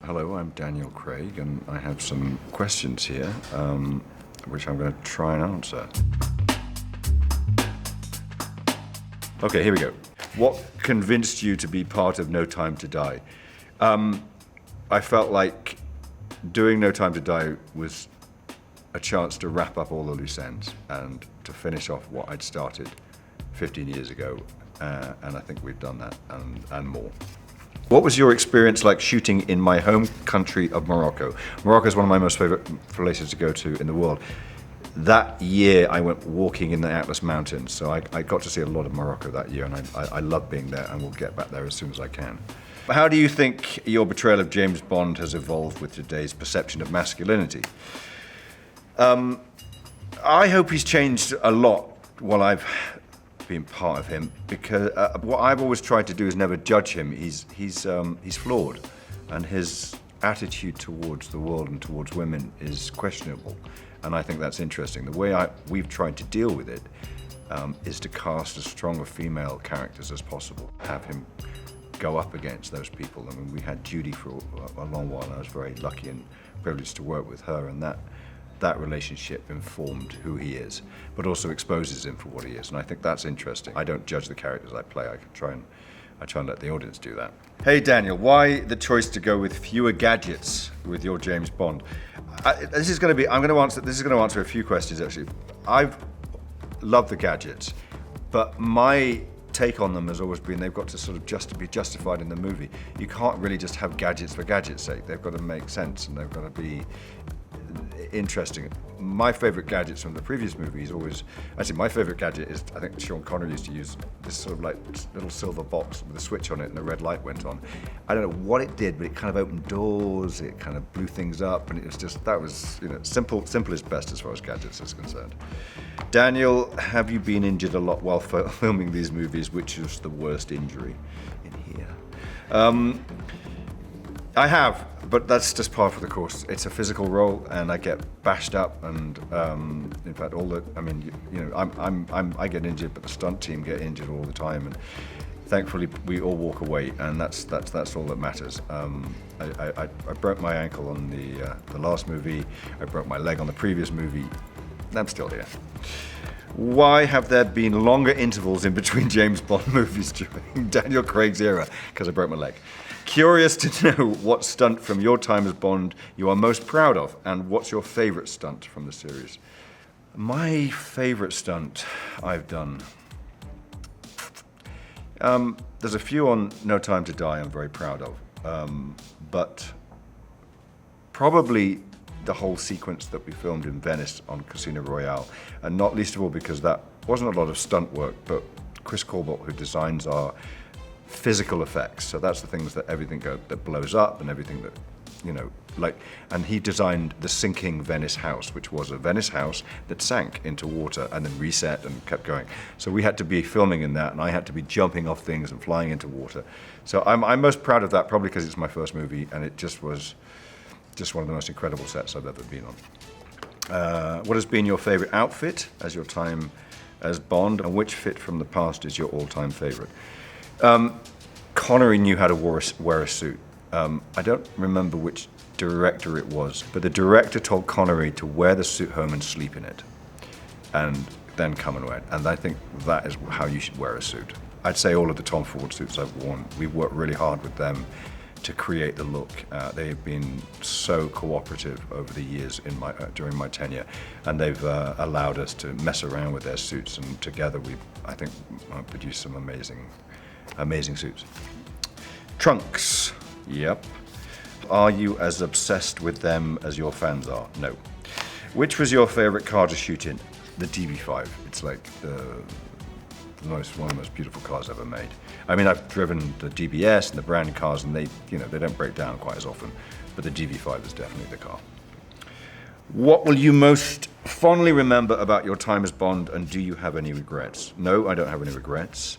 Hello, I'm Daniel Craig, and I have some questions here, which I'm going to try and answer. Okay, here we go. What convinced you to be part of No Time to Die? I felt like doing No Time to Die was a chance to wrap up all the loose ends and to finish off what I'd started 15 years ago, and I think we've done that and more. What was your experience like shooting in my home country of Morocco? Morocco is one of my most favorite places to go to in the world. That year I went walking in the Atlas Mountains, so I got to see a lot of Morocco that year, and I love being there, and we'll get back there as soon as I can. How do you think your portrayal of James Bond has evolved with today's perception of masculinity? I hope he's changed a lot while I've been part of him, because what I've always tried to do is never judge him. He's flawed, and his attitude towards the world and towards women is questionable, and I think that's interesting. The way we've tried to deal with it is to cast as strong of female characters as possible, have him go up against those people. I mean, we had Judy for a long while, and I was very lucky and privileged to work with her, and that relationship informed who he is, but also exposes him for what he is, and I think that's interesting. I don't judge the characters I play. I try and let the audience do that. Hey Daniel, why the choice to go with fewer gadgets with your James Bond? This is going to answer a few questions actually. I've loved the gadgets, but my take on them has always been they've got to sort of be justified in the movie. You can't really just have gadgets for gadget's sake. They've got to make sense, and they've got to be interesting. My favorite gadgets from the previous movie is always, actually my favorite gadget is, I think Sean Connery used to use this sort of like little silver box with a switch on it and the red light went on. I don't know what it did, but it kind of opened doors, it kind of blew things up, and it was just, that was, simple is best as far as gadgets is concerned. Daniel, have you been injured a lot while filming these movies? Which is the worst injury in here? I have, but that's just par for the course. It's a physical role, and I get bashed up, and in fact, I get injured, but the stunt team get injured all the time, and thankfully we all walk away, and that's all that matters. I broke my ankle on the last movie. I broke my leg on the previous movie. I'm still here. Why have there been longer intervals in between James Bond movies during Daniel Craig's era? Because I broke my leg. Curious to know what stunt from your time as Bond you are most proud of, and what's your favorite stunt from the series? My favorite stunt I've done. There's a few on No Time to Die I'm very proud of, but probably the whole sequence that we filmed in Venice on Casino Royale, and not least of all because that wasn't a lot of stunt work, but Chris Corbett, who designs our physical effects, so that's the things that everything that blows up and everything that, and he designed the sinking Venice house, which was a Venice house that sank into water and then reset and kept going. So we had to be filming in that, and I had to be jumping off things and flying into water. So I'm most proud of that, probably because it's my first movie, and it just was one of the most incredible sets I've ever been on. What has been your favorite outfit as your time as Bond, and which fit from the past is your all-time favorite? Connery knew how to wear a suit. I don't remember which director it was, but the director told Connery to wear the suit home and sleep in it, and then come and wear it. And I think that is how you should wear a suit. I'd say all of the Tom Ford suits I've worn, we've worked really hard with them to create the look. They've been so cooperative over the years during my tenure, and they've allowed us to mess around with their suits, and together I think produced some amazing suits. Trunks. Yep. Are you as obsessed with them as your fans are? No. Which was your favorite car to shoot in? The DB5. It's like one of the most beautiful cars ever made. I mean, I've driven the DBS and the brand cars, and they don't break down quite as often, but the DB5 is definitely the car. What will you most fondly remember about your time as Bond, and do you have any regrets? No, I don't have any regrets.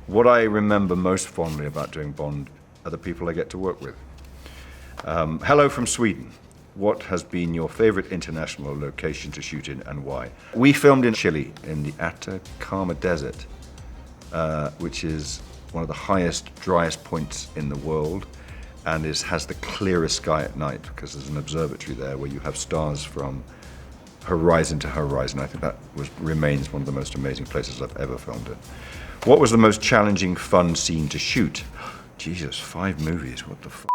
What I remember most fondly about doing Bond are the people I get to work with. Hello from Sweden. What has been your favorite international location to shoot in, and why? We filmed in Chile, in the Atacama Desert, which is one of the highest, driest points in the world. and has the clearest sky at night because there's an observatory there where you have stars from horizon to horizon. I think that remains one of the most amazing places I've ever filmed in. What was the most challenging, fun scene to shoot? Jesus, 5 movies, what the f***?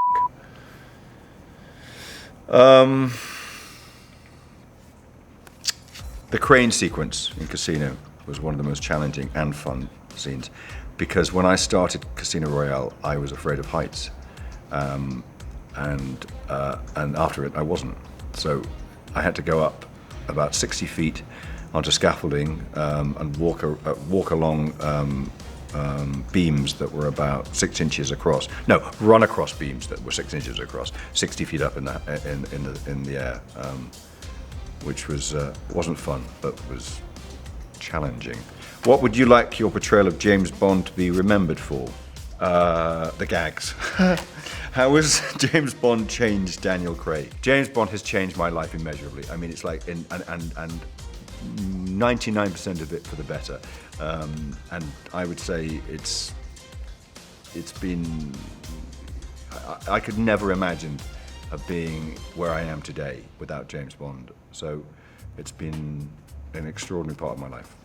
The crane sequence in Casino was one of the most challenging and fun scenes because when I started Casino Royale, I was afraid of heights, and after it, I wasn't. So I had to go up about 60 feet onto scaffolding and walk along beams that were about 6 inches across. No, run across beams that were 6 inches across, 60 feet up in the air, which wasn't fun, but was challenging. What would you like your portrayal of James Bond to be remembered for? The gags. How has James Bond changed Daniel Craig? James Bond has changed my life immeasurably. I mean, it's like, and 99% of it for the better. And I would say it's been, I could never imagine being where I am today without James Bond. So it's been an extraordinary part of my life.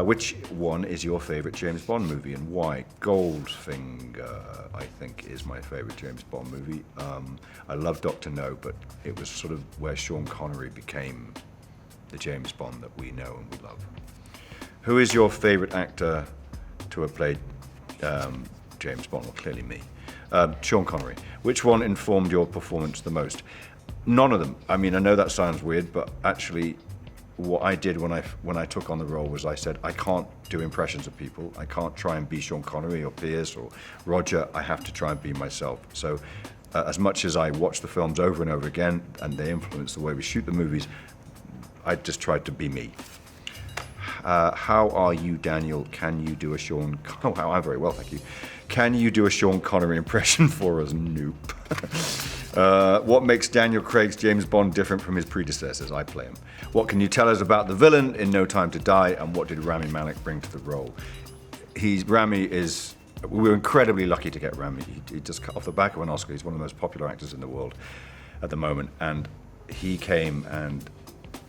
Which one is your favorite James Bond movie and why? Goldfinger, I think, is my favorite James Bond movie. I love Dr. No, but it was sort of where Sean Connery became the James Bond that we know and we love. Who is your favorite actor to have played James Bond? Well, clearly me. Sean Connery. Which one informed your performance the most? None of them. I mean, I know that sounds weird, but actually what I did when I took on the role was I said, I can't do impressions of people. I can't try and be Sean Connery or Pierce or Roger. I have to try and be myself. So as much as I watch the films over and over again and they influence the way we shoot the movies, I just tried to be me. How are you, Daniel? Can you do a Sean... Oh, I'm very well, thank you. Can you do a Sean Connery impression for us? Nope. What makes Daniel Craig's James Bond different from his predecessors? I play him. What can you tell us about the villain in No Time to Die, and what did Rami Malek bring to the role? We were incredibly lucky to get Rami. He just cut off the back of an Oscar. He's one of the most popular actors in the world at the moment, and he came and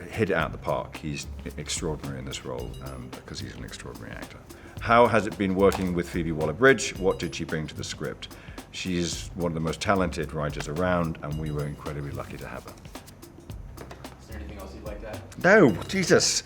hit it out of the park. He's extraordinary in this role because he's an extraordinary actor. How has it been working with Phoebe Waller-Bridge? What did she bring to the script? She's one of the most talented writers around, and we were incredibly lucky to have her. Is there anything else you'd like to add? No, Jesus.